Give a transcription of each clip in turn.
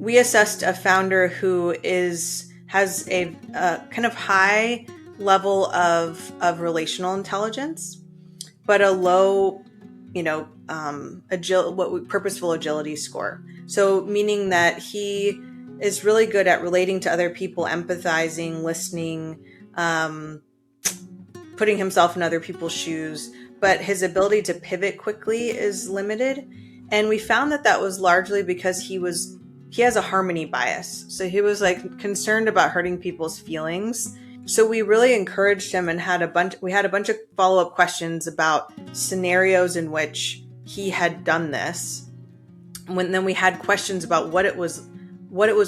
we assessed a founder who has a kind of high level of relational intelligence, but a low, purposeful agility score. So meaning that he is really good at relating to other people, empathizing, listening, putting himself in other people's shoes, but his ability to pivot quickly is limited. And we found that was largely because he has a harmony bias. So he was like concerned about hurting people's feelings. So we really encouraged him and had a bunch of follow-up questions about scenarios in which he had done this. Then we had questions about what it was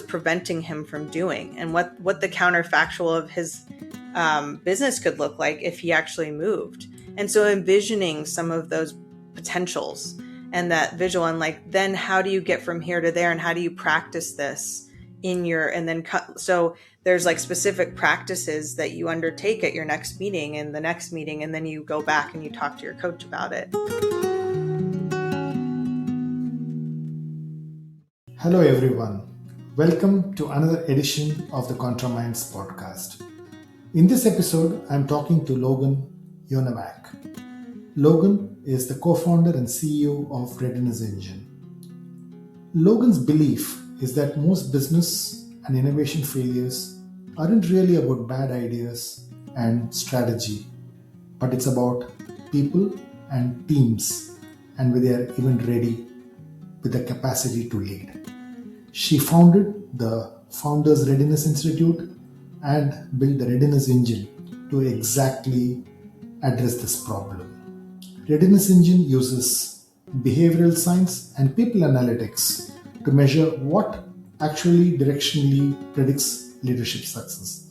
preventing him from doing, and what the counterfactual of his business could look like if he actually moved. And so envisioning some of those potentials and that visual, and like, then how do you get from here to there, and how do you practice this so there's like specific practices that you undertake at your next meeting and the next meeting, and then you go back and you talk to your coach about it. Hello everyone. Welcome to another edition of the ContraMinds Podcast. In this episode, I'm talking to Logan Yonavjak. Logan is the co-founder and CEO of Readiness Engine. Logan's belief is that most business and innovation failures aren't really about bad ideas and strategy, but it's about people and teams, and whether they are even ready with the capacity to lead. She founded the Founders Readiness Institute and built the Readiness Engine to exactly address this problem. Readiness Engine uses behavioral science and people analytics to measure what actually directionally predicts leadership success.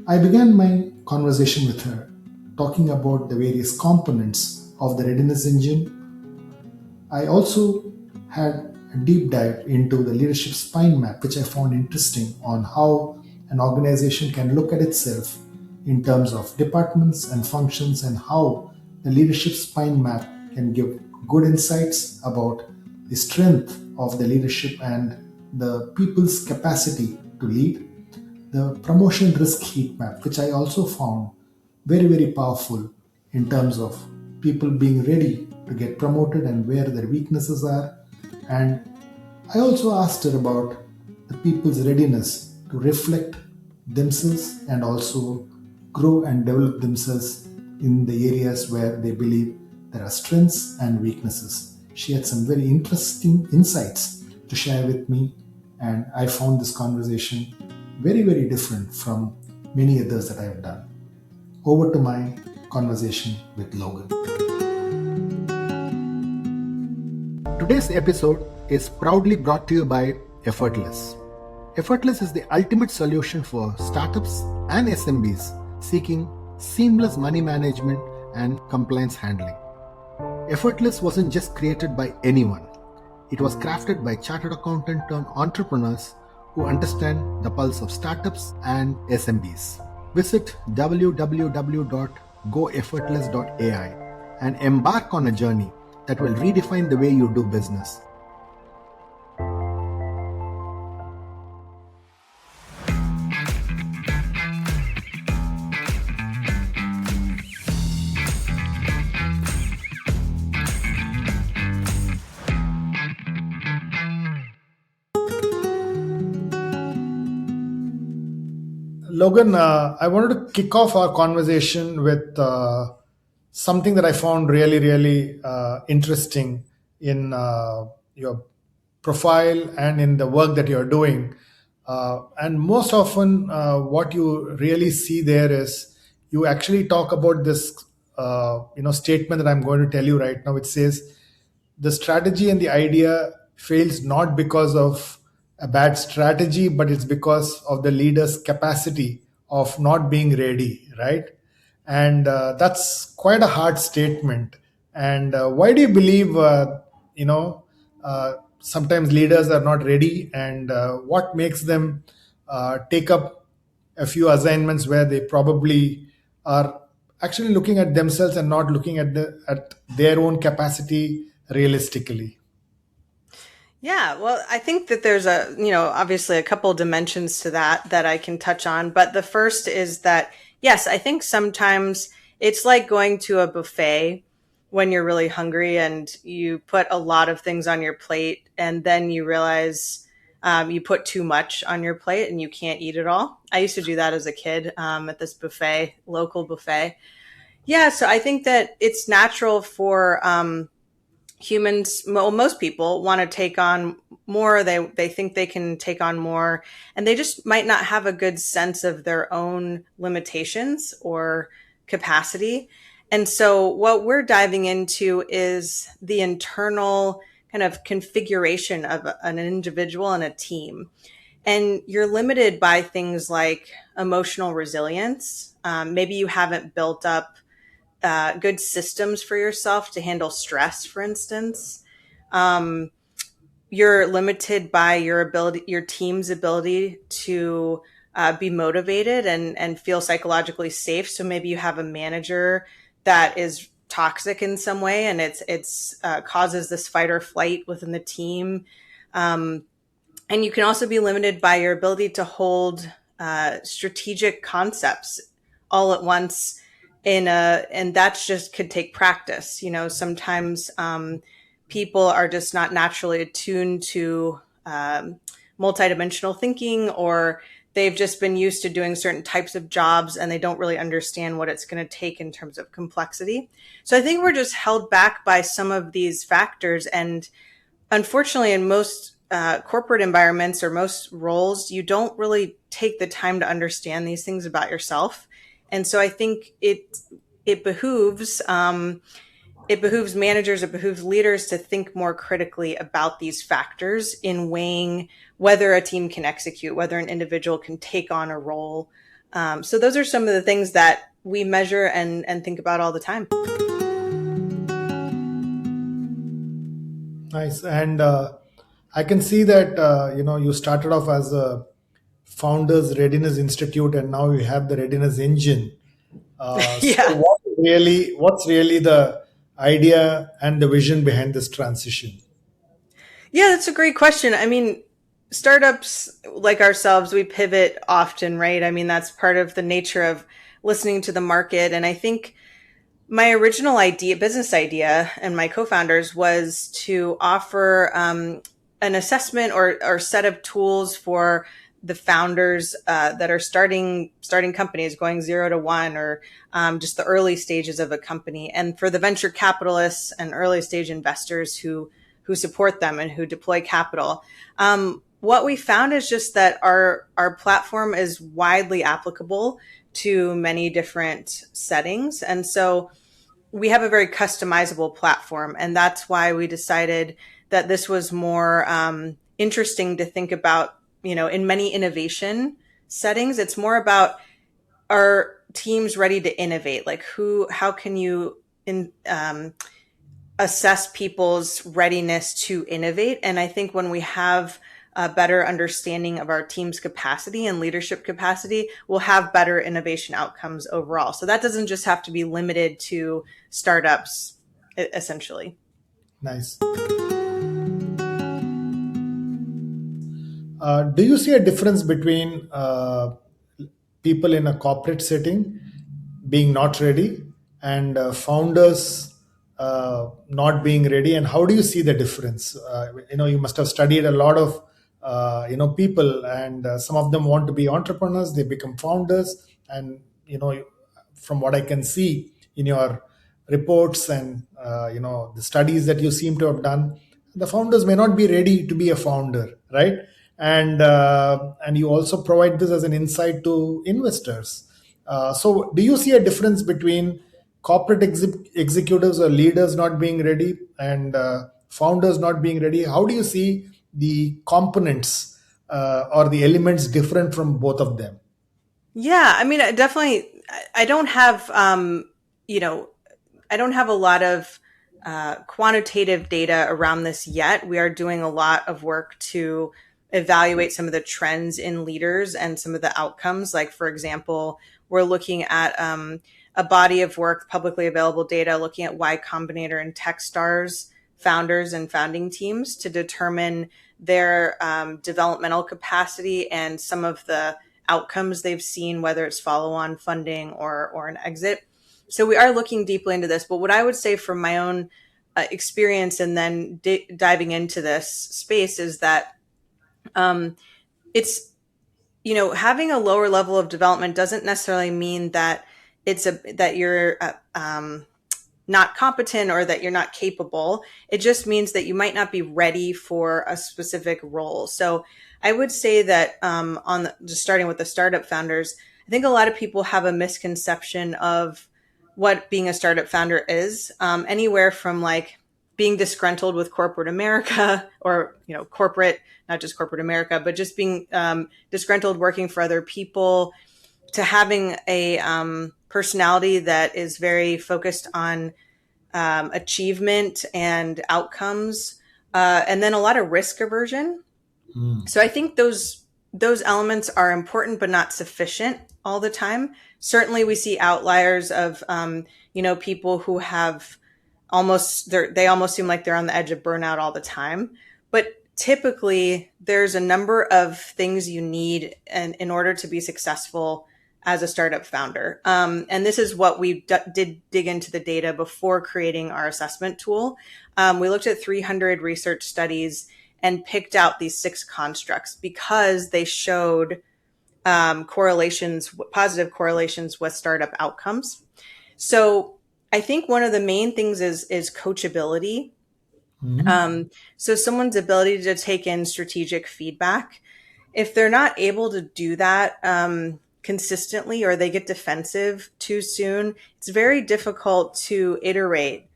I began my conversation with her talking about the various components of the Readiness Engine. I also had a deep dive into the leadership spine map, which I found interesting, on how an organization can look at itself in terms of departments and functions, and how the leadership spine map can give good insights about the strength of the leadership and the people's capacity to lead. The promotion risk heat map, which I also found very, very powerful in terms of people being ready to get promoted and where their weaknesses are. And I also asked her about the people's readiness to reflect themselves and also grow and develop themselves in the areas where they believe there are strengths and weaknesses. She had some very interesting insights to share with me, and I found this conversation very, very different from many others that I have done. Over to my conversation with Logan. Today's episode is proudly brought to you by Effortless. Effortless is the ultimate solution for startups and SMBs seeking seamless money management and compliance handling. Effortless wasn't just created by anyone. It was crafted by chartered accountant turned entrepreneurs who understand the pulse of startups and SMBs. Visit www.goeffortless.ai and embark on a journey that will redefine the way you do business. Logan, I wanted to kick off our conversation with something that I found really, really interesting in your profile and in the work that you're doing. And most often, what you really see there is you actually talk about this, statement that I'm going to tell you right now. It says the strategy and the idea fails not because of a bad strategy, but it's because of the leader's capacity of not being ready, right? And that's quite a hard statement. And why do you believe, sometimes leaders are not ready, and what makes them take up a few assignments where they probably are actually looking at themselves and not looking at their own capacity realistically? Yeah, well, I think that there's obviously a couple dimensions to that I can touch on. But the first is that, yes, I think sometimes it's like going to a buffet when you're really hungry and you put a lot of things on your plate and then you realize you put too much on your plate and you can't eat it all. I used to do that as a kid at this buffet, local buffet. Yeah, so I think that it's natural for humans, well, most people want to take on more. They think they can take on more, and they just might not have a good sense of their own limitations or capacity. And so what we're diving into is the internal kind of configuration of an individual and a team. And you're limited by things like emotional resilience. Maybe you haven't built up good systems for yourself to handle stress, for instance. Um, you're limited by your team's ability to be motivated and feel psychologically safe. So maybe you have a manager that is toxic in some way, and it's causes this fight or flight within the team. And you can also be limited by your ability to hold strategic concepts all at once and that's just could take practice. Sometimes people are just not naturally attuned to multidimensional thinking, or they've just been used to doing certain types of jobs and they don't really understand what it's going to take in terms of complexity. So I think we're just held back by some of these factors. And unfortunately, in most corporate environments or most roles, you don't really take the time to understand these things about yourself. And so I think it behooves managers, it behooves leaders to think more critically about these factors in weighing whether a team can execute, whether an individual can take on a role. So those are some of the things that we measure and think about all the time. Nice. And I can see that you started off as a Founders Readiness Institute, and now you have the Readiness Engine. So Yeah. what's really the idea and the vision behind this transition? Yeah, that's a great question. I mean, startups like ourselves, we pivot often, right? I mean, that's part of the nature of listening to the market. And I think my original business idea, and my co-founders was to offer an assessment or set of tools for the founders that are starting companies, going 0 to 1, or just the early stages of a company, and for the venture capitalists and early stage investors who support them and who deploy capital. What we found is just that our platform is widely applicable to many different settings, and so we have a very customizable platform. And that's why we decided that this was more interesting to think about, in many innovation settings. It's more about, are teams ready to innovate? Like how can you assess people's readiness to innovate? And I think when we have a better understanding of our team's capacity and leadership capacity, we'll have better innovation outcomes overall. So that doesn't just have to be limited to startups, essentially. Nice. Do you see a difference between people in a corporate setting being not ready and founders not being ready? And how do you see the difference? You must have studied a lot of people, and some of them want to be entrepreneurs, they become founders. And from what I can see in your reports and the studies that you seem to have done, the founders may not be ready to be a founder, right? And you also provide this as an insight to investors. So do you see a difference between corporate executives or leaders not being ready and founders not being ready? How do you see the components or the elements different from both of them? Yeah, I mean, I don't have, I don't have a lot of quantitative data around this yet. We are doing a lot of work to evaluate some of the trends in leaders and some of the outcomes. Like, for example, we're looking at a body of work, publicly available data, looking at Y Combinator and Techstars founders and founding teams to determine their developmental capacity and some of the outcomes they've seen, whether it's follow-on funding or an exit. So we are looking deeply into this. But what I would say from my own experience and then diving into this space is that it's, having a lower level of development doesn't necessarily mean that that you're not competent or that you're not capable. It just means that you might not be ready for a specific role. So I would say that just starting with the startup founders, I think a lot of people have a misconception of what being a startup founder is, anywhere from like being disgruntled with corporate America or, corporate, not just corporate America, but just being disgruntled working for other people, to having a personality that is very focused on achievement and outcomes, and then a lot of risk aversion. So I think those elements are important, but not sufficient all the time. Certainly we see outliers of, people who have they almost seem like they're on the edge of burnout all the time. But typically there's a number of things you need in order to be successful as a startup founder. And this is what we did dig into the data before creating our assessment tool. We looked at 300 research studies and picked out these 6 constructs because they showed positive correlations with startup outcomes. So I think one of the main things is coachability. So someone's ability to take in strategic feedback. If they're not able to do that consistently, or they get defensive too soon, it's very difficult to iterate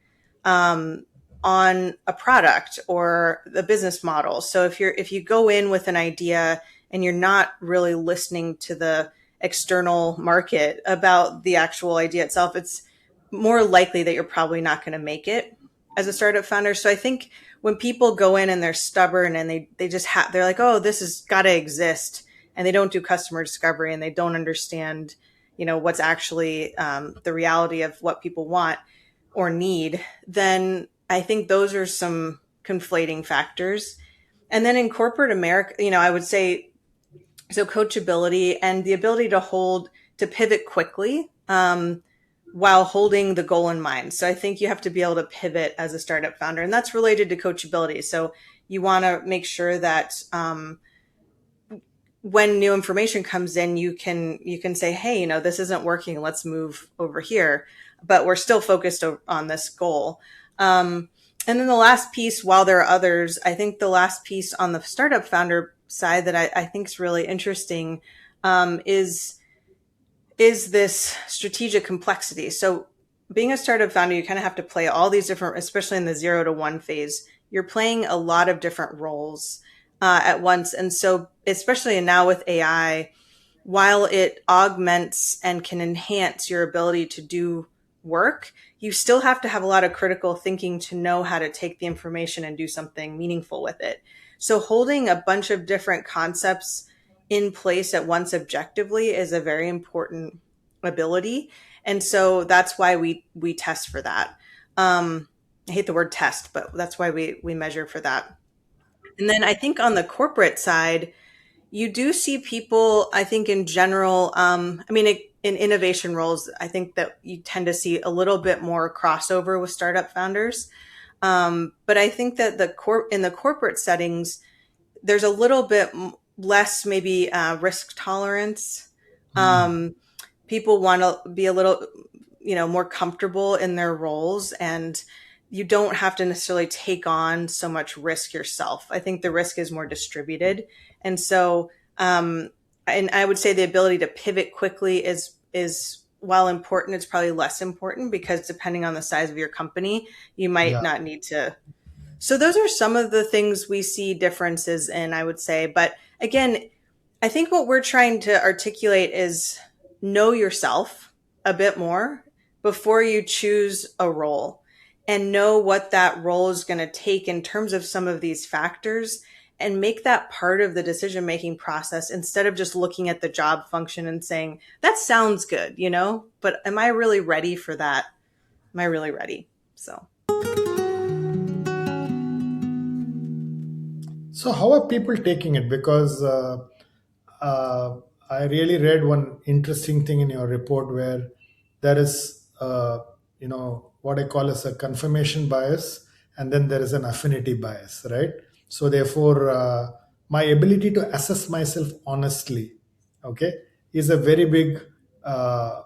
on a product or the business model. So if you go in with an idea and you're not really listening to the external market about the actual idea itself, it's more likely that you're probably not going to make it as a startup founder. So I think when people go in and they're stubborn and they're like, oh, this has got to exist, and they don't do customer discovery and they don't understand, what's actually the reality of what people want or need, then I think those are some conflating factors. And then in corporate America, I would say, so coachability and the ability to pivot quickly, while holding the goal in mind. So I think you have to be able to pivot as a startup founder, and that's related to coachability. So you want to make sure that when new information comes in, you can say, hey, this isn't working. Let's move over here, but we're still focused on this goal. And then the last piece, while there are others, I think the last piece on the startup founder side that I think is really interesting is this strategic complexity. So being a startup founder, you kind of have to play all these different, especially in the 0 to 1 phase, you're playing a lot of different roles at once. And so especially now with AI, while it augments and can enhance your ability to do work, you still have to have a lot of critical thinking to know how to take the information and do something meaningful with it. So holding a bunch of different concepts in place at once objectively is a very important ability. And so that's why we test for that. I hate the word test, but that's why we measure for that. And then I think on the corporate side, you do see people, I think in general, in innovation roles, I think that you tend to see a little bit more crossover with startup founders. But I think that in the corporate settings, there's a little bit less maybe risk tolerance. People want to be a little, more comfortable in their roles, and you don't have to necessarily take on so much risk yourself. I think the risk is more distributed. And so, and I would say the ability to pivot quickly is while important, it's probably less important because depending on the size of your company, you might not need to. So those are some of the things we see differences in, I would say. But again, I think what we're trying to articulate is know yourself a bit more before you choose a role, and know what that role is going to take in terms of some of these factors, and make that part of the decision-making process instead of just looking at the job function and saying, that sounds good, but am I really ready for that? Am I really ready? So. So, how are people taking it? Because uh, I really read one interesting thing in your report where there is, what I call as a confirmation bias, and then there is an affinity bias, right? So, therefore, my ability to assess myself honestly, okay, is a very big, uh,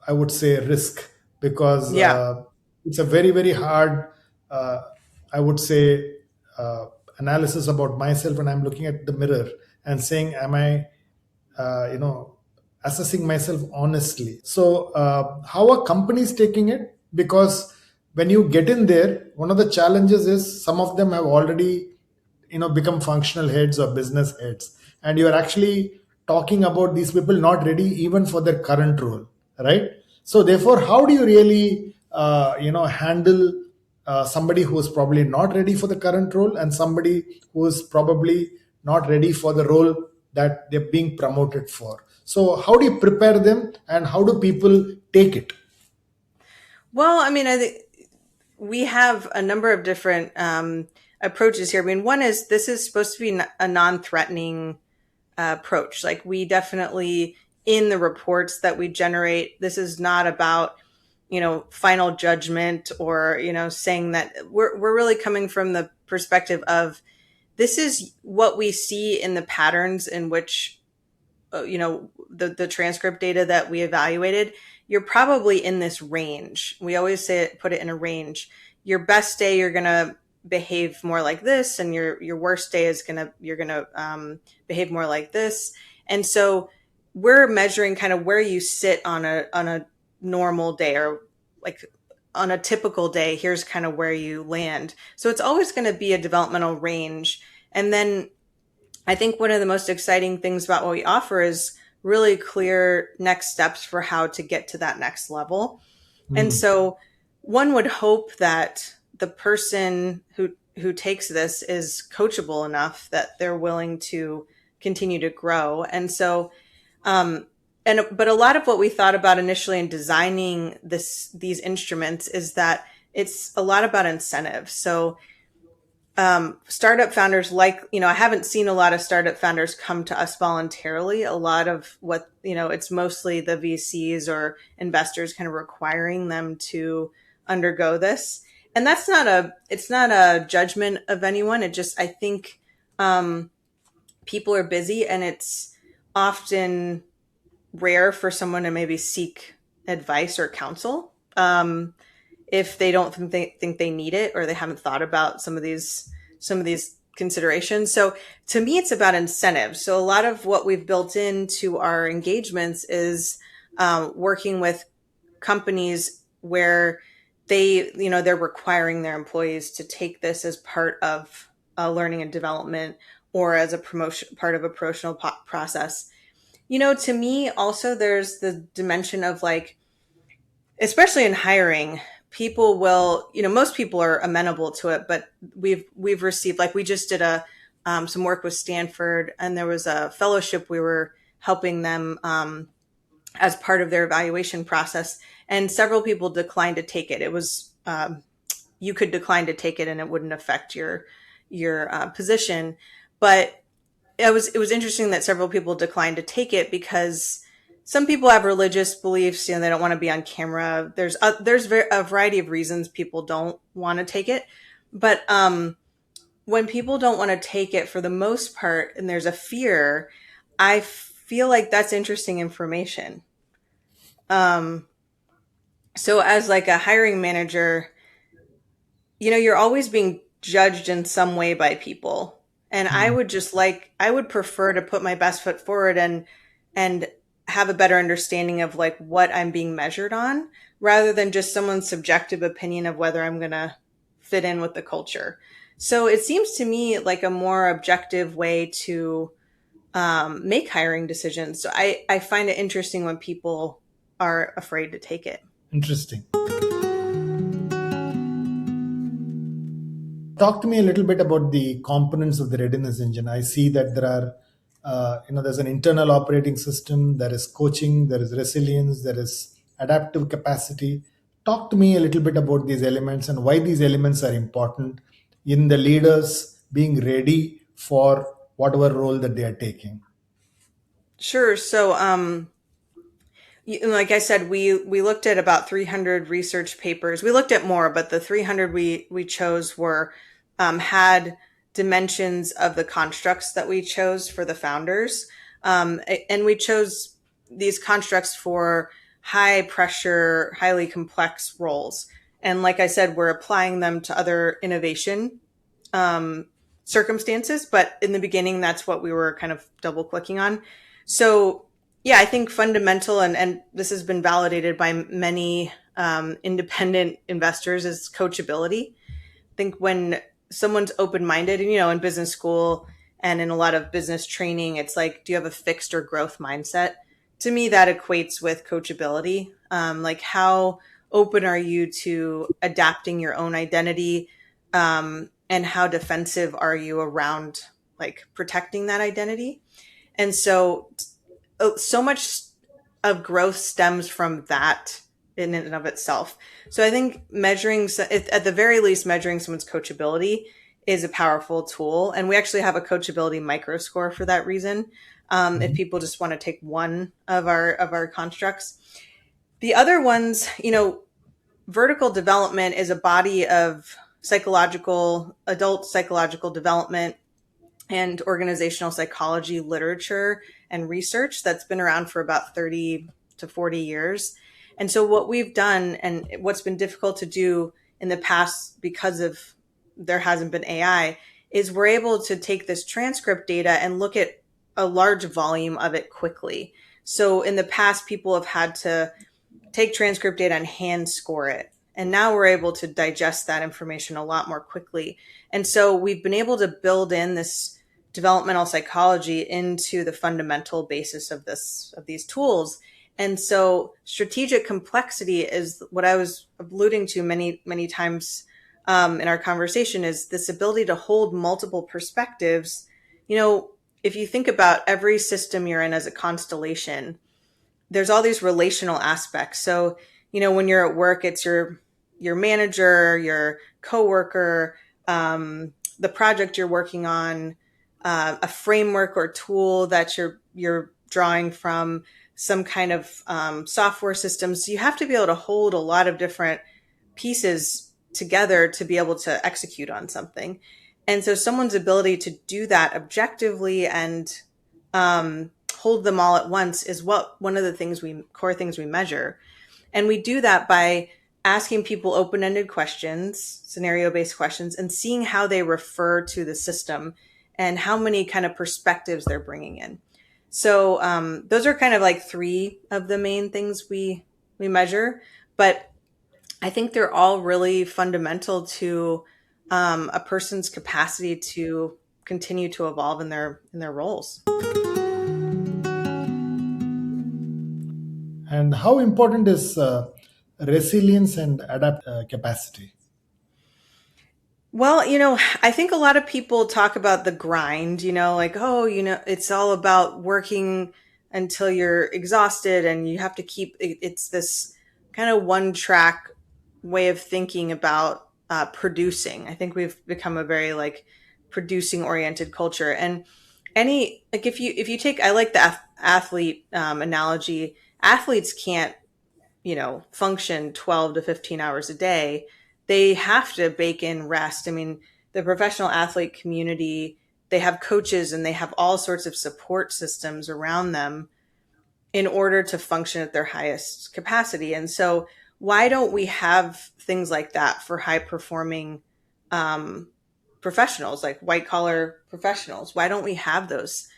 I would say, risk because Yeah. it's a very, very hard, uh, I would say, uh, analysis about myself when I'm looking at the mirror and saying, am I, assessing myself honestly? So, how are companies taking it? Because when you get in there, one of the challenges is some of them have already, become functional heads or business heads, and you are actually talking about these people not ready even for their current role, right? So, therefore, how do you really, handle somebody who is probably not ready for the current role and somebody who is probably not ready for the role that they're being promoted for? So, how do you prepare them and how do people take it? Well, I mean, I think we have a number of different approaches here. I mean, one is this is supposed to be a non-threatening approach. Like we definitely, in the reports that we generate, this is not about, final judgment or, saying that we're really coming from the perspective of this is what we see in the patterns in which, the transcript data that we evaluated. You're probably in this range. We always say put it in a range. Your best day, you're going to behave more like this, and your worst day is you're gonna behave more like this. And so we're measuring kind of where you sit on a normal day, or like on a typical day. Here's kind of where you land. So it's always going to be a developmental range. And then I think one of the most exciting things about what we offer is really clear next steps for how to get to that next level. And so one would hope that the person who takes this is coachable enough that they're willing to continue to grow. And so, but a lot of what we thought about initially in designing these instruments is that it's a lot about incentives. So, startup founders, I haven't seen a lot of startup founders come to us voluntarily. A lot of what, it's mostly the VCs or investors kind of requiring them to undergo this. And it's not a judgment of anyone. It just, I think, people are busy, and it's often rare for someone to maybe seek advice or counsel. If they don't think they need it, or they haven't thought about some of these considerations. So to me, it's about incentives. So a lot of what we've built into our engagements is working with companies where they're requiring their employees to take this as part of learning and development, or as a part of a promotional process. To me, also, there's the dimension of, like, especially in hiring, people will, most people are amenable to it, but we've received, like, we just did some work with Stanford, and there was a fellowship we were helping them as part of their evaluation process, and several people declined to take it. It was you could decline to take it, and it wouldn't affect your position, but it was interesting that several people declined to take it because some people have religious beliefs. They don't want to be on camera. There's a variety of reasons people don't want to take it. But when people don't want to take it for the most part, and there's a fear, I feel like that's interesting information. So as like a hiring manager, you're always being judged in some way by people. And I would prefer to put my best foot forward and have a better understanding of, like, what I'm being measured on, rather than just someone's subjective opinion of whether I'm going to fit in with the culture. So it seems to me like a more objective way to make hiring decisions. So I find it interesting when people are afraid to take it. Interesting. Talk to me a little bit about the components of the readiness engine. I see that there are, there's an internal operating system, there is coaching, there is resilience, there is adaptive capacity. Talk to me a little bit about these elements and why these elements are important in the leaders being ready for whatever role that they are taking? Sure. So, like I said, we looked at about 300 research papers. We looked at more, but the 300 we chose were had dimensions of the constructs that we chose for the founders, and we chose these constructs for high pressure, highly complex roles. And like I said, we're applying them to other innovation circumstances, but in the beginning, that's what we were kind of double clicking on. So yeah, I think fundamental, and this has been validated by many independent investors, is coachability. I think when someone's open-minded, and in business school and in a lot of business training, it's like, do you have a fixed or growth mindset? To me, that equates with coachability. Like, how open are you to adapting your own identity? And how defensive are you around like protecting that identity? And so much of growth stems from that in and of itself. So I think at the very least, measuring someone's coachability is a powerful tool. And we actually have a coachability micro score for that reason. If people just want to take one of our constructs. The other ones, vertical development is a body of adult psychological development and organizational psychology literature and research that's been around for about 30 to 40 years. And so what we've done, and what's been difficult to do in the past because of there hasn't been AI, is we're able to take this transcript data and look at a large volume of it quickly. So in the past, people have had to take transcript data and hand score it. And now we're able to digest that information a lot more quickly. And so we've been able to build in this developmental psychology into the fundamental basis of these tools. And so strategic complexity is what I was alluding to many, many times in our conversation, is this ability to hold multiple perspectives. If you think about every system you're in as a constellation, there's all these relational aspects. So, when you're at work, it's your manager, your coworker, the project you're working on, a framework or tool that you're drawing from, some kind of software system. So you have to be able to hold a lot of different pieces together to be able to execute on something. And so someone's ability to do that objectively and hold them all at once is one of the core things we measure. And we do that by asking people open-ended questions, scenario-based questions, and seeing how they refer to the system and how many kind of perspectives they're bringing in. So those are kind of like three of the main things we measure, but I think they're all really fundamental to a person's capacity to continue to evolve in their roles. And how important is resilience and adapt capacity? Well, I think a lot of people talk about the grind, like, it's all about working until you're exhausted and you have to it's this kind of one track way of thinking about producing. I think we've become a very producing oriented culture. And if you take, I like the athlete analogy. Athletes can't, function 12 to 15 hours a day. They have to bake in rest. I mean, the professional athlete community, they have coaches and they have all sorts of support systems around them in order to function at their highest capacity. And so why don't we have things like that for high performing professionals, like white collar professionals? Why don't we have those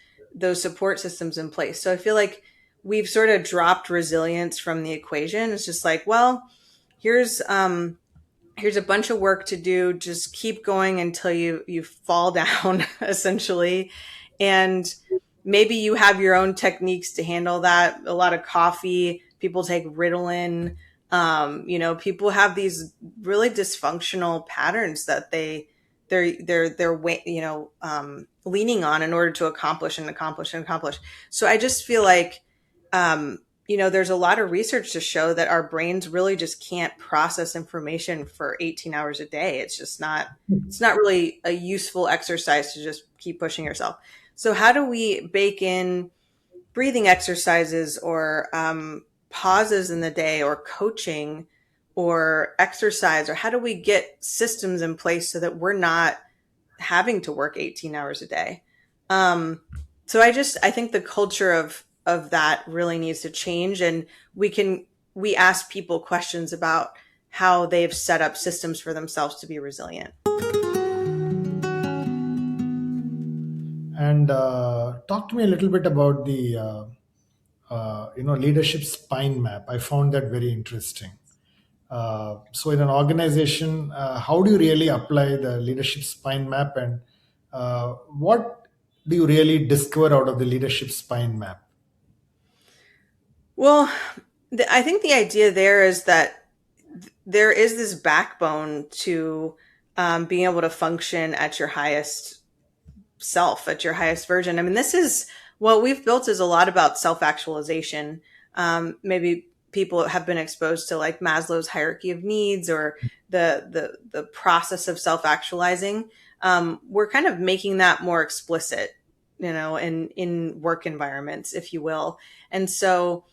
support systems in place? So I feel like we've sort of dropped resilience from the equation. It's just like, well, here's a bunch of work to do. Just keep going until you fall down, essentially. And maybe you have your own techniques to handle that. A lot of coffee, people take Ritalin. People have these really dysfunctional patterns that they're leaning on in order to accomplish. So I just feel like there's a lot of research to show that our brains really just can't process information for 18 hours a day. It's not really a useful exercise to just keep pushing yourself. So how do we bake in breathing exercises or pauses in the day or coaching or exercise, or how do we get systems in place so that we're not having to work 18 hours a day? So I think the culture of that really needs to change, and we ask people questions about how they've set up systems for themselves to be resilient. And talk to me a little bit about the leadership spine map. I found that very interesting. So in an organization, how do you really apply the leadership spine map, and what do you really discover out of the leadership spine map? Well, I think the idea there is that there is this backbone to being able to function at your highest self, at your highest version. I mean, this is what we've built is a lot about self-actualization. Maybe people have been exposed to like Maslow's hierarchy of needs or the process of self-actualizing. We're kind of making that more explicit, in work environments, if you will. And so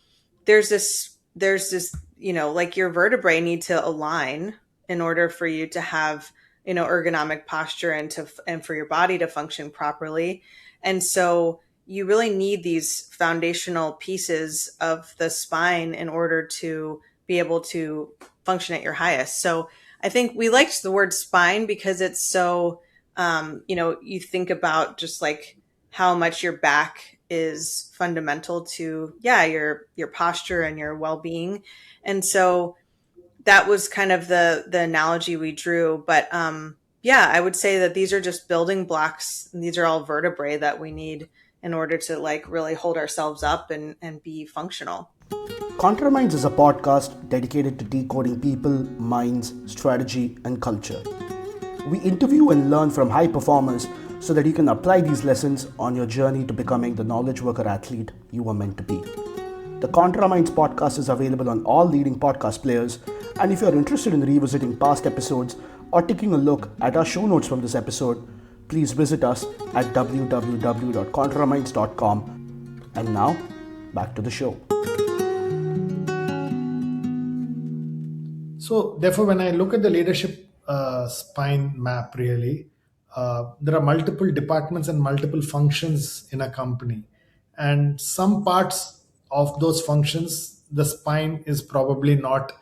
there's this, like your vertebrae need to align in order for you to have, ergonomic posture and for your body to function properly. And so you really need these foundational pieces of the spine in order to be able to function at your highest. So I think we liked the word spine because it's so, you think about just like how much your back is fundamental to, your posture and your well-being. And so that was kind of the analogy we drew. But I would say that these are just building blocks. And these are all vertebrae that we need in order to like really hold ourselves up and be functional. ContraMinds is a podcast dedicated to decoding people, minds, strategy, and culture. We interview and learn from high performers so that you can apply these lessons on your journey to becoming the knowledge worker athlete you were meant to be. The ContraMinds podcast is available on all leading podcast players, and if you're interested in revisiting past episodes or taking a look at our show notes from this episode, please visit us at www.contraminds.com. And now, back to the show. So therefore, when I look at the leadership spine map, really, there are multiple departments and multiple functions in a company. And some parts of those functions, the spine is probably not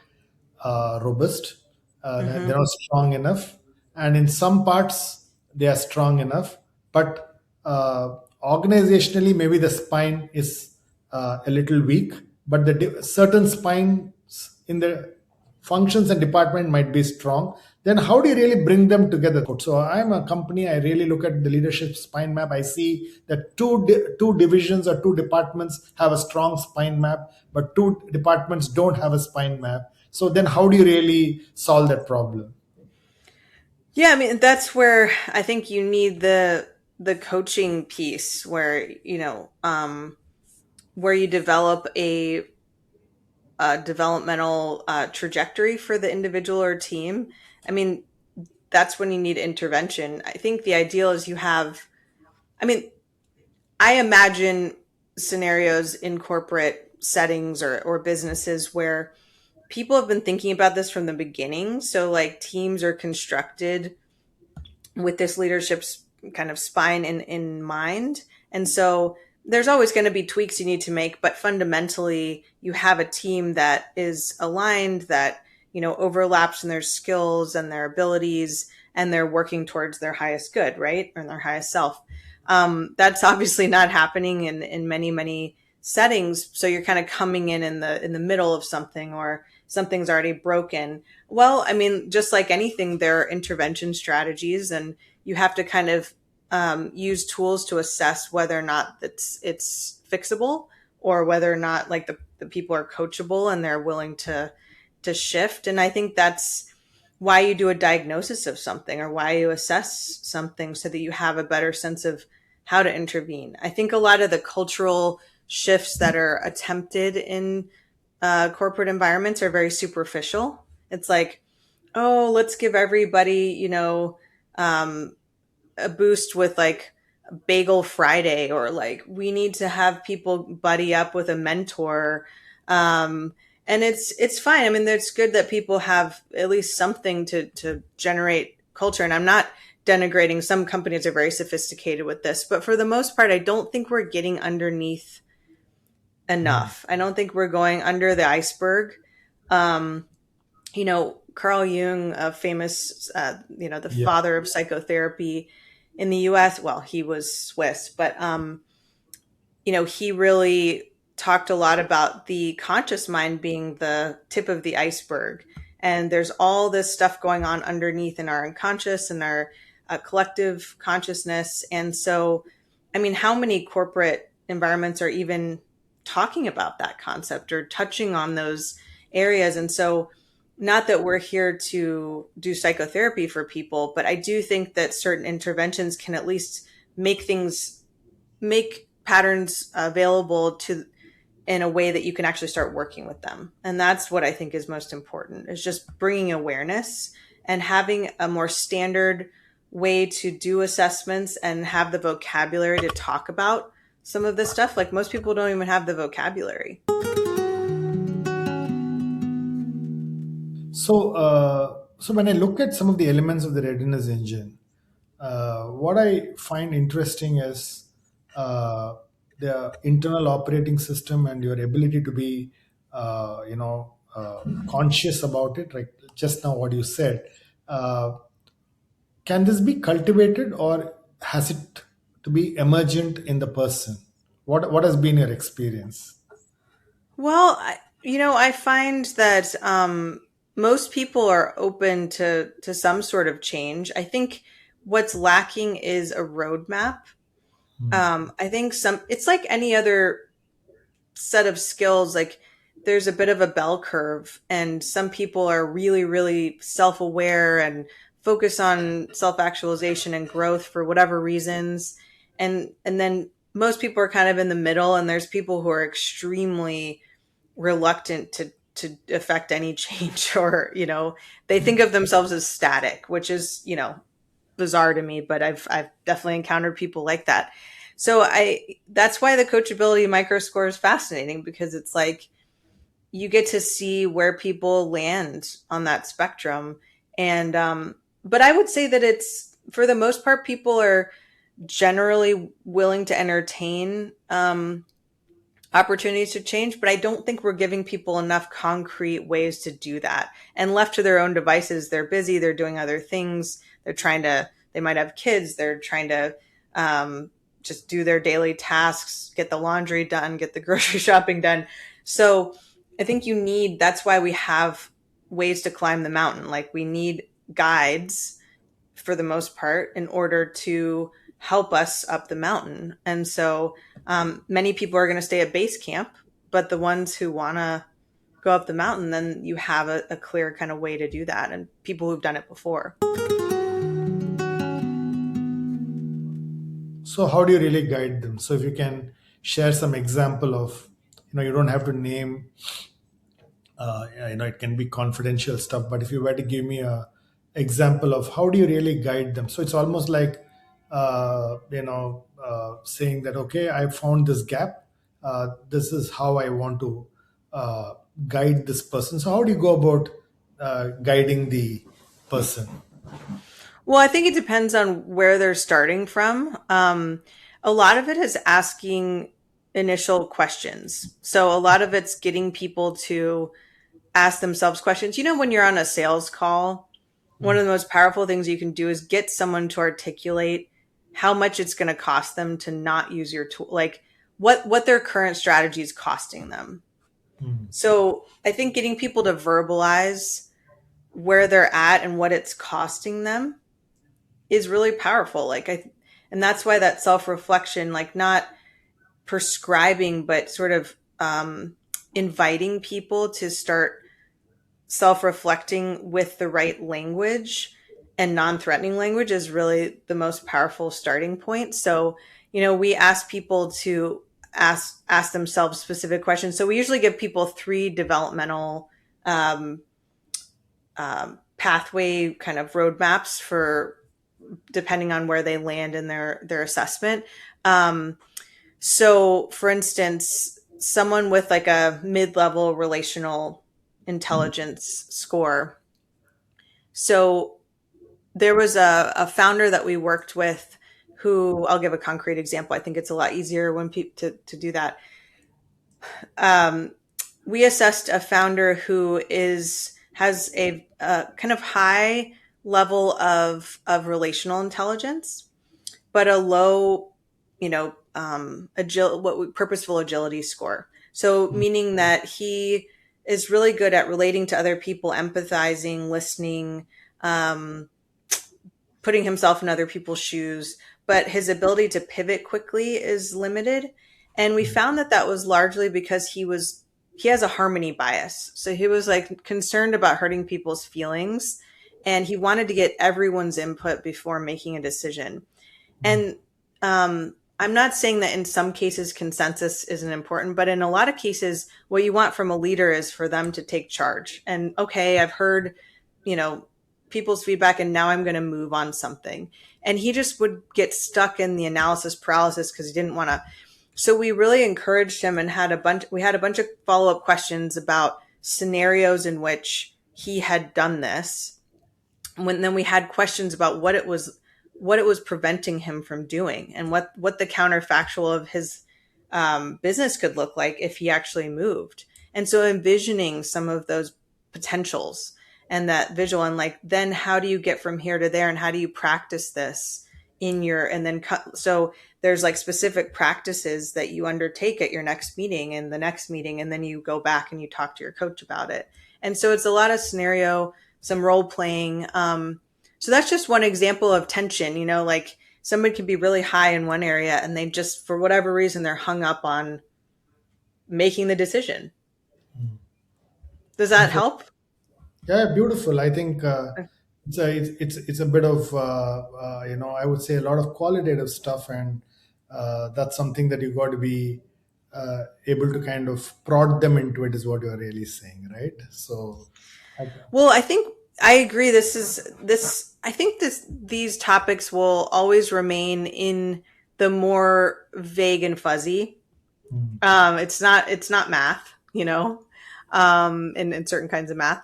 robust. They're not strong enough. And in some parts, they are strong enough. But organizationally, maybe the spine is a little weak. But the certain spines in the functions and department might be strong. Then how do you really bring them together? So I'm a company, I really look at the leadership spine map. I see that two divisions or two departments have a strong spine map, but two departments don't have a spine map. So then how do you really solve that problem? Yeah, I mean, that's where I think you need the coaching piece where, where you develop a developmental trajectory for the individual or team. I mean, that's when you need intervention. I think the ideal is I imagine scenarios in corporate settings or businesses where people have been thinking about this from the beginning. So like teams are constructed with this leadership kind of spine in mind. And so there's always going to be tweaks you need to make, but fundamentally you have a team that is aligned, that, overlaps in their skills and their abilities, and they're working towards their highest good, right? Or their highest self. That's obviously not happening in many, many settings. So you're kind of coming in the middle of something, or something's already broken. Well, I mean, just like anything, there are intervention strategies, and you have to kind of use tools to assess whether or not it's fixable, or whether or not like the people are coachable and they're willing to shift. And I think that's why you do a diagnosis of something, or why you assess something, so that you have a better sense of how to intervene. I think a lot of the cultural shifts that are attempted in corporate environments are very superficial. It's like, oh, let's give everybody, a boost with like Bagel Friday, or like we need to have people buddy up with a mentor. And it's fine. I mean, it's good that people have at least something to generate culture. And I'm not denigrating. Some companies are very sophisticated with this, but for the most part, I don't think we're getting underneath enough. I don't think we're going under the iceberg. Carl Jung, a famous, the father of psychotherapy in the US. Well, he was Swiss, but, he really talked a lot about the conscious mind being the tip of the iceberg. And there's all this stuff going on underneath in our unconscious and our collective consciousness. And so, I mean, how many corporate environments are even talking about that concept or touching on those areas? And so, not that we're here to do psychotherapy for people, but I do think that certain interventions can at least make patterns available to in a way that you can actually start working with them. And that's what I think is most important, is just bringing awareness and having a more standard way to do assessments and have the vocabulary to talk about some of this stuff. Like most people don't even have the vocabulary. So when I look at some of the elements of the readiness engine, what I find interesting is the internal operating system and your ability to be, conscious about it. Like just now, what you said, can this be cultivated, or has it to be emergent in the person? What has been your experience? Well, I find that most people are open to some sort of change. I think what's lacking is a roadmap. I think it's like any other set of skills. Like there's a bit of a bell curve, and some people are really, really self-aware and focus on self-actualization and growth for whatever reasons. And then most people are kind of in the middle, and there's people who are extremely reluctant to affect any change, or, they think of themselves as static, which is, bizarre to me, but I've definitely encountered people like that. So that's why the coachability microscore is fascinating, because it's like you get to see where people land on that spectrum. And but I would say that it's, for the most part, people are generally willing to entertain opportunities to change, but I don't think we're giving people enough concrete ways to do that. And left to their own devices, they're busy, they're doing other things, they might have kids, they're trying to just do their daily tasks, get the laundry done, get the grocery shopping done. So I think that's why we have ways to climb the mountain. Like we need guides for the most part in order to help us up the mountain. And so many people are going to stay at base camp, but the ones who want to go up the mountain, then you have a clear kind of way to do that, and people who've done it before. So how do you really guide them? So if you can share some example of, you don't have to name, it can be confidential stuff, but if you were to give me a example of how do you really guide them? So it's almost like, saying that, okay, I found this gap. This is how I want to guide this person. So how do you go about guiding the person? Well, I think it depends on where they're starting from. A lot of it is asking initial questions. So a lot of it's getting people to ask themselves questions. When you're on a sales call, one of the most powerful things you can do is get someone to articulate how much it's going to cost them to not use your tool, like what their current strategy is costing them. So I think getting people to verbalize where they're at and what it's costing them is really powerful. And that's why that self-reflection, like not prescribing, but sort of inviting people to start self-reflecting with the right language and non-threatening language is really the most powerful starting point. So, we ask people to ask themselves specific questions. So we usually give people 3 developmental pathway kind of roadmaps for depending on where they land in their assessment. So for instance, someone with like a mid-level relational intelligence score. So there was a founder that we worked with who, I'll give a concrete example. I think it's a lot easier when people to do that. We assessed a founder who has a kind of high level of relational intelligence, but a low, purposeful agility score. So meaning that he is really good at relating to other people, empathizing, listening, putting himself in other people's shoes, but his ability to pivot quickly is limited. And we found that was largely because he has a harmony bias. So he was like concerned about hurting people's feelings, and he wanted to get everyone's input before making a decision. And I'm not saying that in some cases consensus isn't important, but in a lot of cases, what you want from a leader is for them to take charge. And okay, I've heard, people's feedback, and now I'm going to move on something. And he just would get stuck in the analysis paralysis because he didn't want to. So we really encouraged him and we had a bunch of follow-up questions about scenarios in which he had done this. Then we had questions about what it was preventing him from doing, and what the counterfactual of his business could look like if he actually moved. And so envisioning some of those potentials and that visual, and like, then how do you get from here to there, and how do you practice this so there's like specific practices that you undertake at your next meeting and the next meeting, and then you go back and you talk to your coach about it. And so it's a lot of scenario, some role playing. So that's just one example of tension, like somebody can be really high in one area and they just, for whatever reason, they're hung up on making the decision. Does that help? Yeah, beautiful. I think it's a bit of I would say a lot of qualitative stuff, and that's something that you got to be able to kind of prod them into it, is what you're really saying, right? So, well, I think I agree. I think these topics will always remain in the more vague and fuzzy. It's not math, in certain kinds of math.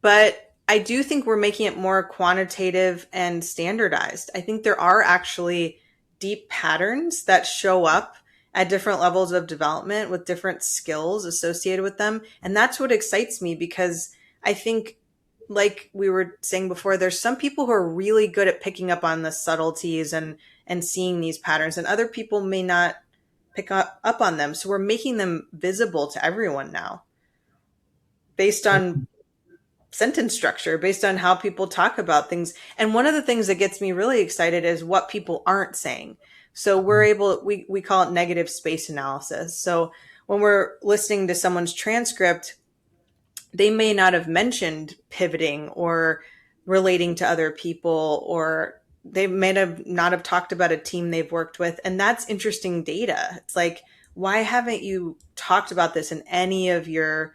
But I do think we're making it more quantitative and standardized. I think there are actually deep patterns that show up at different levels of development with different skills associated with them. And that's what excites me, because I think, like we were saying before, there's some people who are really good at picking up on the subtleties and seeing these patterns, and other people may not pick up on them. So we're making them visible to everyone now based on sentence structure, based on how people talk about things. And one of the things that gets me really excited is what people aren't saying. So we call it negative space analysis. So when we're listening to someone's transcript, they may not have mentioned pivoting or relating to other people, or they may not have talked about a team they've worked with. And that's interesting data. It's like, why haven't you talked about this in any of your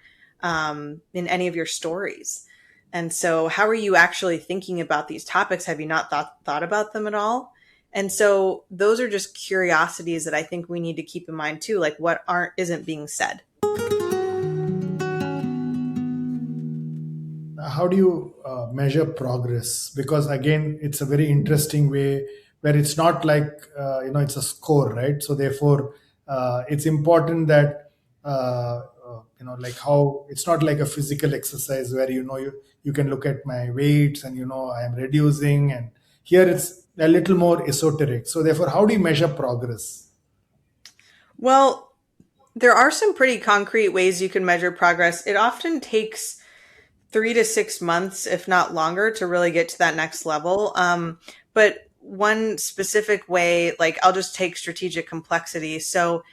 stories? And so how are you actually thinking about these topics? Have you not thought about them at all? And so those are just curiosities that I think we need to keep in mind too, like what isn't being said. How do you measure progress? Because again, it's a very interesting way where it's not like, it's a score, right? So therefore, it's important that, like how it's not like a physical exercise where, you can look at my weights and, I am reducing, and here it's a little more esoteric. So therefore, how do you measure progress? Well, there are some pretty concrete ways you can measure progress. It often takes 3 to 6 months, if not longer, to really get to that next level. But one specific way, like I'll just take strategic complexity. So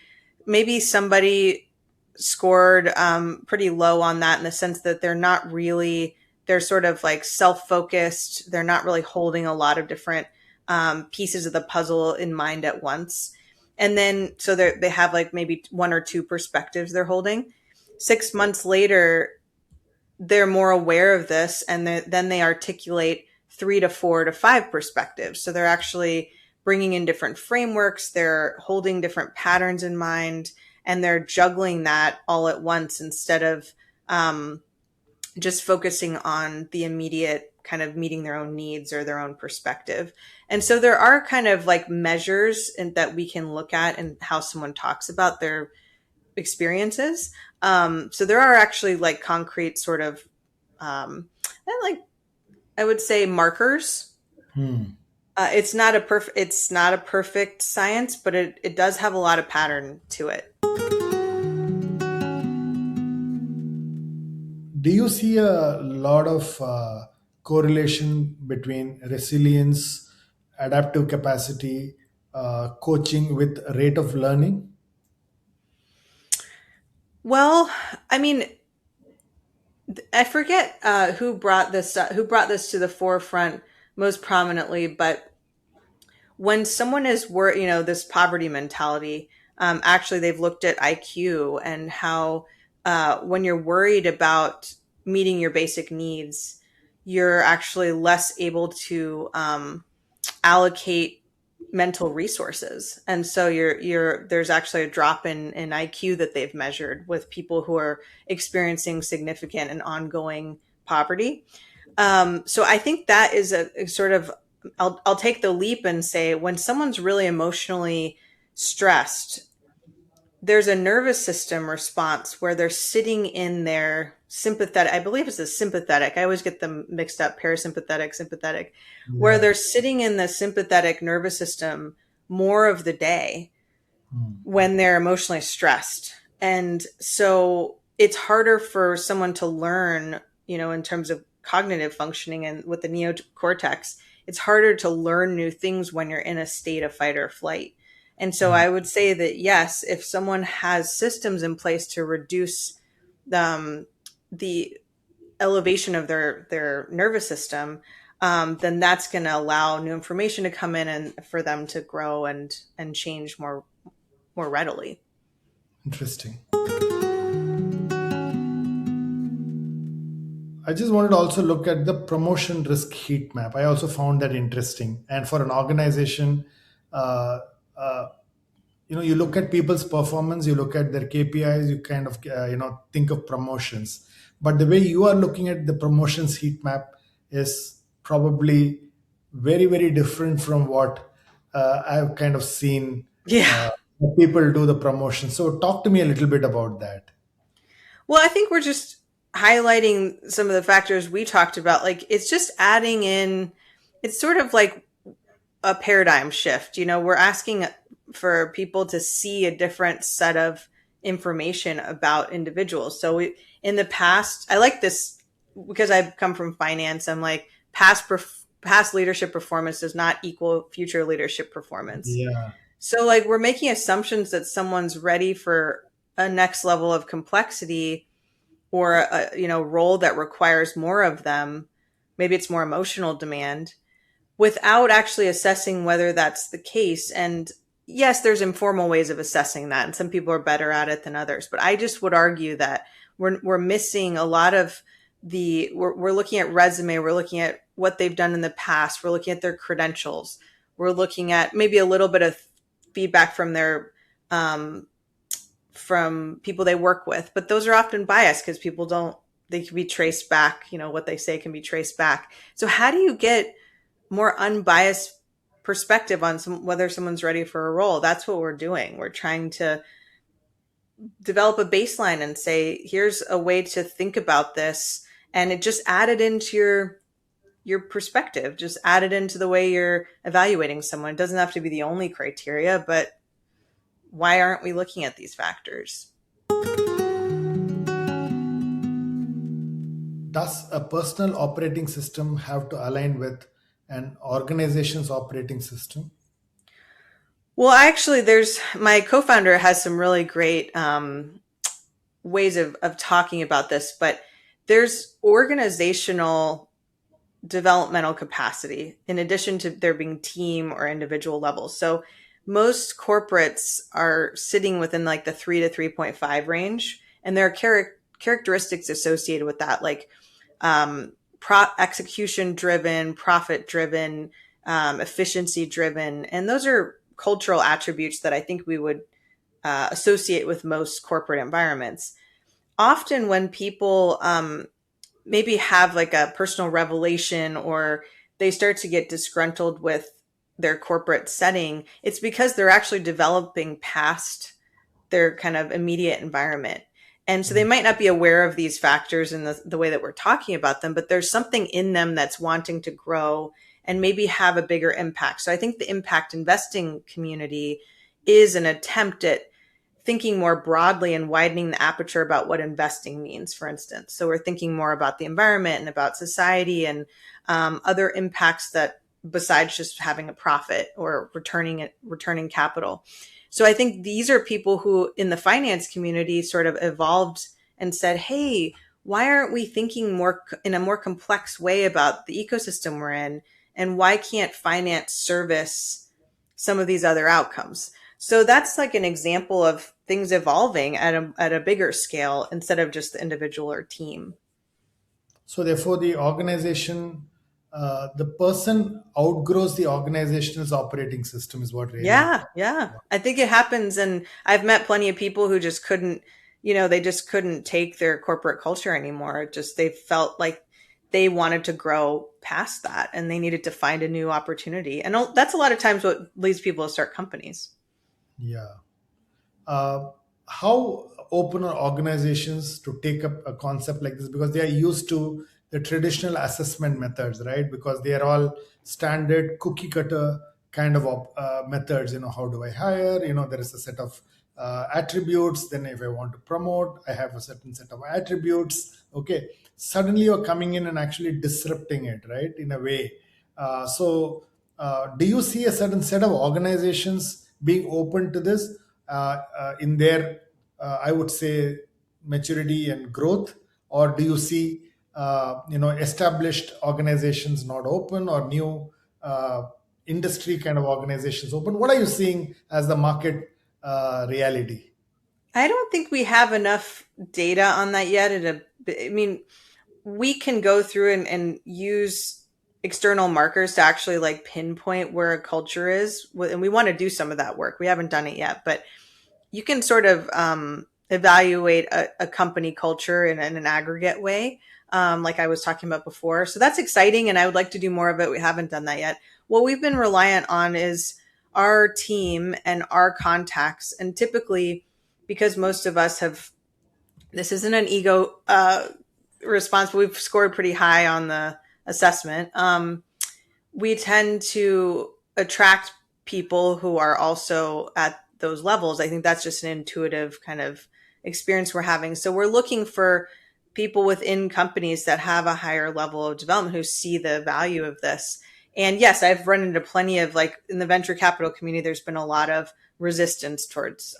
maybe somebody scored pretty low on that in the sense that they're sort of like self-focused. They're not really holding a lot of different pieces of the puzzle in mind at once. And then, so they have like maybe one or two perspectives they're holding. 6 months later, they're more aware of this, and then they articulate 3 to 4 to 5 perspectives. So they're actually bringing in different frameworks, they're holding different patterns in mind, and they're juggling that all at once instead of just focusing on the immediate kind of meeting their own needs or their own perspective. And so there are kind of like measures that we can look at in how someone talks about their experiences. So there are actually like concrete sort of, and like I would say markers. It's not a perfect science, but it does have a lot of pattern to it. Do you see a lot of correlation between resilience, adaptive capacity, coaching with rate of learning? Well, I mean, I forget who brought this to the forefront most prominently, but when someone is this poverty mentality, actually they've looked at IQ and how when you're worried about meeting your basic needs, you're actually less able to allocate mental resources. And so there's actually a drop in IQ that they've measured with people who are experiencing significant and ongoing poverty. So I think that is a sort of, I'll take the leap and say when someone's really emotionally stressed, there's a nervous system response where they're sitting in their sympathetic, I believe it's a sympathetic. I always get them mixed up, parasympathetic, sympathetic, where they're sitting in the sympathetic nervous system more of the day when they're emotionally stressed. And so it's harder for someone to learn, in terms of cognitive functioning and with the neocortex, it's harder to learn new things when you're in a state of fight or flight. And so I would say that, yes, if someone has systems in place to reduce the elevation of their nervous system, then that's going to allow new information to come in and for them to grow and change more readily. Interesting. I just wanted to also look at the promotion risk heat map. I also found that interesting. And for an organization, you look at people's performance, you look at their KPIs, you kind of, think of promotions. But the way you are looking at the promotions heat map is probably very, very different from what I've kind of seen people do the promotion. So talk to me a little bit about that. Well, I think we're just highlighting some of the factors we talked about. Like it's just adding in, it's sort of like a paradigm shift. We're asking for people to see a different set of information about individuals. So in the past, I like this because I've come from finance. I'm like past leadership performance does not equal future leadership performance. Yeah. So like we're making assumptions that someone's ready for a next level of complexity or a role that requires more of them. Maybe it's more emotional demand without actually assessing whether that's the case. And yes, there's informal ways of assessing that, and some people are better at it than others. But I just would argue that we're missing a lot of we're looking at resume, we're looking at what they've done in the past, we're looking at their credentials, we're looking at maybe a little bit of feedback from their from people they work with, but those are often biased because they can be traced back. What they say can be traced back. So how do you get more unbiased perspective on whether someone's ready for a role? That's what we're doing. We're trying to develop a baseline and say, here's a way to think about this. And it just added into your perspective, just added into the way you're evaluating someone. It doesn't have to be the only criteria, but why aren't we looking at these factors? Does a personal operating system have to align with an organization's operating system? Well, actually, my co-founder has some really great ways of talking about this, but there's organizational developmental capacity in addition to there being team or individual levels. So most corporates are sitting within like the 3 to 3.5 range. And there are characteristics associated with that, like execution driven, profit driven, efficiency driven. And those are cultural attributes that I think we would associate with most corporate environments. Often when people maybe have like a personal revelation or they start to get disgruntled with their corporate setting, it's because they're actually developing past their kind of immediate environment. And so they might not be aware of these factors in the way that we're talking about them, but there's something in them that's wanting to grow and maybe have a bigger impact. So I think the impact investing community is an attempt at thinking more broadly and widening the aperture about what investing means, for instance. So we're thinking more about the environment and about society and other impacts that besides just having a profit or returning capital. So I think these are people who in the finance community sort of evolved and said, hey, why aren't we thinking more in a more complex way about the ecosystem we're in? And why can't finance service some of these other outcomes? So that's like an example of things evolving at a bigger scale instead of just the individual or team. So therefore, the organization, the person outgrows the organization's operating system is what really. Yeah. I think it happens. And I've met plenty of people who just couldn't, they just couldn't take their corporate culture anymore. They felt like they wanted to grow past that and they needed to find a new opportunity. And that's a lot of times what leads people to start companies. Yeah. How open are organizations to take up a concept like this? Because they are used to the traditional assessment methods, right? Because they are all standard cookie cutter kind of methods. How do I hire? There is a set of attributes. Then if I want to promote, I have a certain set of attributes. Okay. Suddenly you're coming in and actually disrupting it, right? In a way. So do you see a certain set of organizations being open to this in their, I would say, maturity and growth? Or do you see, established organizations not open or new industry kind of organizations open? What are you seeing as the market reality? I don't think we have enough data on that yet. We can go through and use external markers to actually like pinpoint where a culture is. And we want to do some of that work. We haven't done it yet, but you can sort of evaluate a company culture in an aggregate way, like I was talking about before. So that's exciting. And I would like to do more of it. We haven't done that yet. What we've been reliant on is our team and our contacts. And typically, because most of us this isn't an ego response, but we've scored pretty high on the assessment. We tend to attract people who are also at those levels. I think that's just an intuitive kind of experience we're having. So we're looking for people within companies that have a higher level of development who see the value of this. And yes, I've run into plenty of, like, in the venture capital community, there's been a lot of resistance towards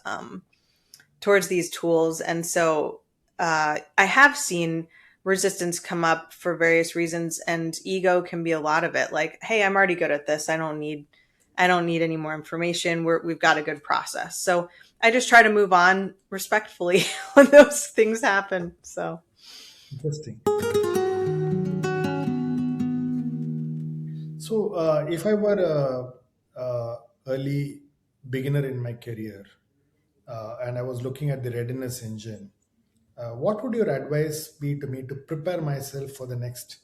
these tools. And so I have seen resistance come up for various reasons, and ego can be a lot of it. Like, hey, I'm already good at this. I don't need any more information. We've got a good process. So I just try to move on respectfully when those things happen. So interesting. So if I were a early beginner in my career and I was looking at the Readiness Engine, what would your advice be to me to prepare myself for the next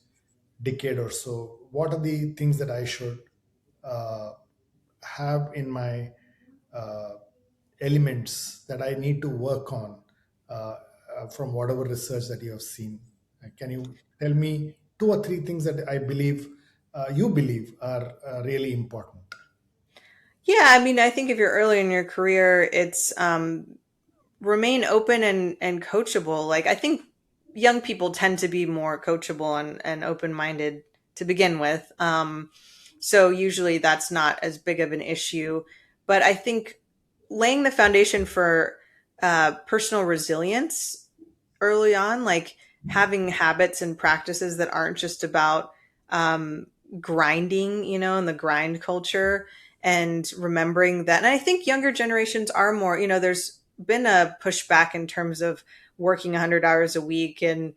decade or so? What are the things that I should have in my elements that I need to work on from whatever research that you have seen? Can you tell me 2 or 3 things that you believe are really important? yeah, I think if you're early in your career, it's remain open and coachable. Like, I think young people tend to be more coachable and open-minded to begin with. So usually that's not as big of an issue. But I think laying the foundation for personal resilience early on, like having habits and practices that aren't just about grinding, and the grind culture, and remembering that. And I think younger generations are more, there's been a pushback in terms of working 100 hours a week, and,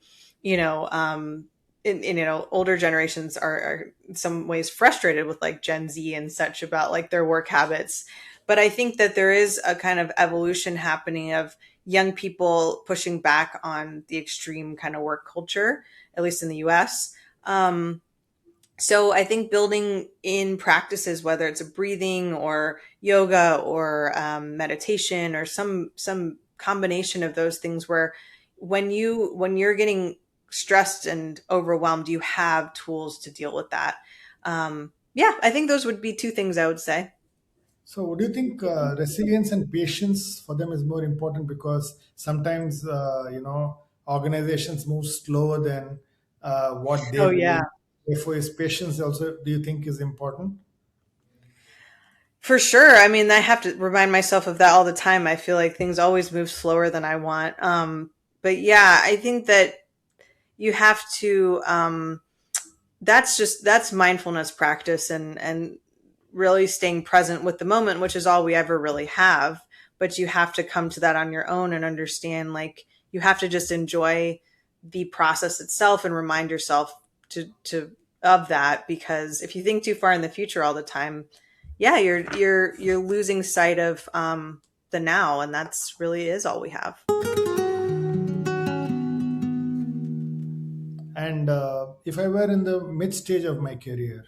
older generations are in some ways frustrated with like Gen Z and such about like their work habits. But I think that there is a kind of evolution happening of young people pushing back on the extreme kind of work culture, at least in the US. So I think building in practices, whether it's a breathing or yoga or meditation or some combination of those things, where when you're getting stressed and overwhelmed, you have tools to deal with that. I think those would be two things I would say. So, do you think resilience and patience for them is more important because sometimes organizations move slower than what they Oh believe? yeah. Therefore, is patience also, do you think, is important? For sure. I mean, I have to remind myself of that all the time. I feel like things always move slower than I want. But yeah, I think that you have to, that's mindfulness practice and really staying present with the moment, which is all we ever really have. But you have to come to that on your own and understand, like, you have to just enjoy the process itself and remind yourself of that, because if you think too far in the future all the time, yeah, you're losing sight of the now, and that's really is all we have. And if I were in the mid stage of my career,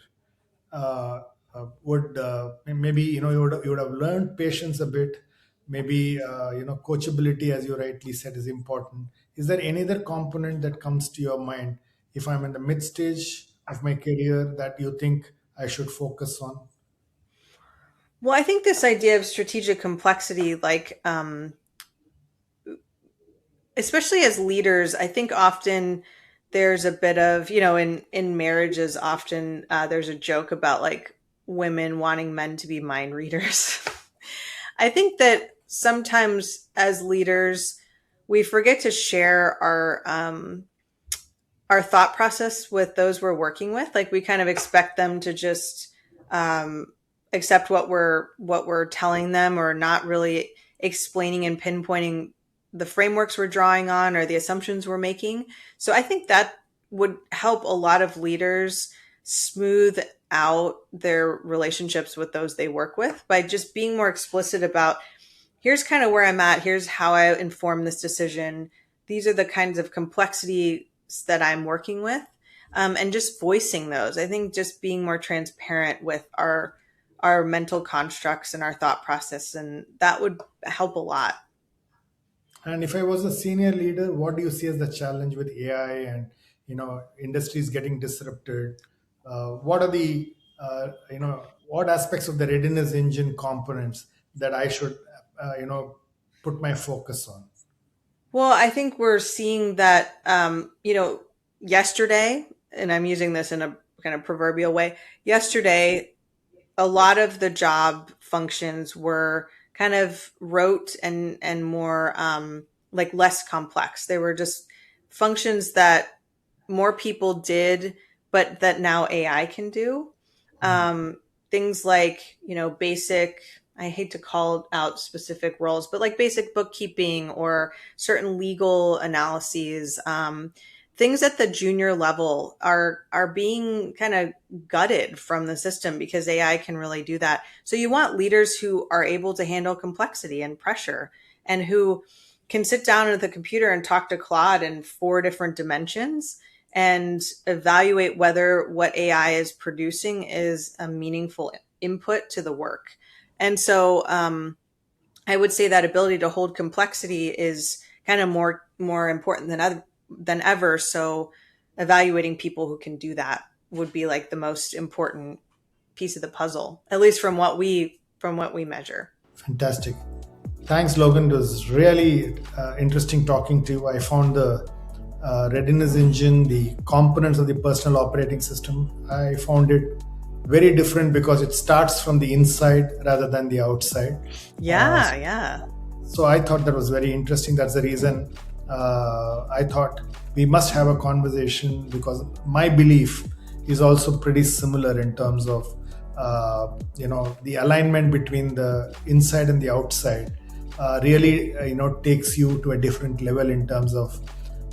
would maybe you would have learned patience a bit. Maybe coachability, as you rightly said, is important. Is there any other component that comes to your mind if I'm in the mid stage of my career that you think I should focus on? Well, I think this idea of strategic complexity, like, especially as leaders, I think often there's a bit of, in marriages, often there's a joke about like women wanting men to be mind readers. I think that sometimes as leaders, we forget to share our thought process with those we're working with. Like, we kind of expect them to just accept what we're telling them, or not really explaining and pinpointing the frameworks we're drawing on or the assumptions we're making. So I think that would help a lot of leaders smooth out their relationships with those they work with by just being more explicit about, here's kind of where I'm at, here's how I inform this decision, these are the kinds of complexities that I'm working with, and just voicing those. I think just being more transparent with our mental constructs and our thought process, and that would help a lot. And if I was a senior leader, what do you see as the challenge with AI and industries getting disrupted? What are the what aspects of the readiness engine components that I should put my focus on? Well, I think we're seeing that yesterday, and I'm using this in a kind of proverbial way. Yesterday, a lot of the job functions were kind of rote and more like less complex. They were just functions that more people did, but that now AI can do. Things like, basic, I hate to call out specific roles, but like basic bookkeeping or certain legal analyses, things at the junior level are being kind of gutted from the system because AI can really do that. So you want leaders who are able to handle complexity and pressure, and who can sit down at the computer and talk to Claude in 4 different dimensions and evaluate whether what AI is producing is a meaningful input to the work. And so I would say that ability to hold complexity is kind of more important than ever. So evaluating people who can do that would be like the most important piece of the puzzle, at least from what we measure. Fantastic. Thanks, Logan. It was really interesting talking to you. I found the readiness engine, the components of the personal operating system, I found it very different because it starts from the inside rather than the outside. Yeah. So I thought that was very interesting. That's the reason I thought we must have a conversation, because my belief is also pretty similar in terms of the alignment between the inside and the outside really takes you to a different level in terms of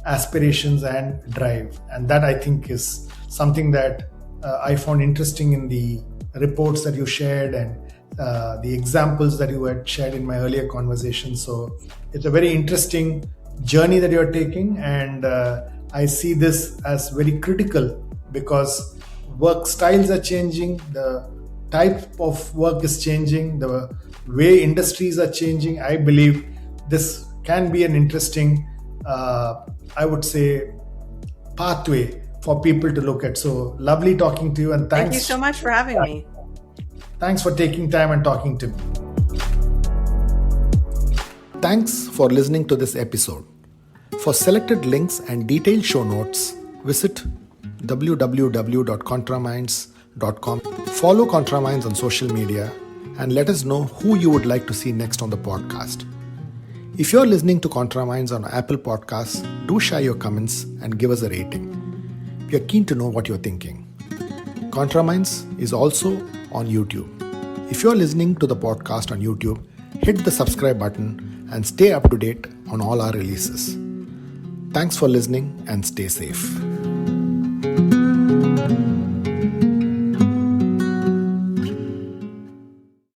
aspirations and drive. And that, I think, is something that I found interesting in the reports that you shared and the examples that you had shared in my earlier conversation. So it's a very interesting journey that you're taking, and I see this as very critical because work styles are changing, the type of work is changing, the way industries are changing. I believe this can be an interesting, I would say, pathway for people to look at. So lovely talking to you, and Thank you so much for having me. Thanks for taking time and talking to me. Thanks for listening to this episode. For selected links and detailed show notes, visit www.ContraMinds.com. Follow ContraMinds on social media and let us know who you would like to see next on the podcast. If you're listening to ContraMinds on Apple Podcasts, do share your comments and give us a rating. We are keen to know what you're thinking. ContraMinds is also on YouTube. If you're listening to the podcast on YouTube, hit the subscribe button and stay up to date on all our releases. Thanks for listening and stay safe.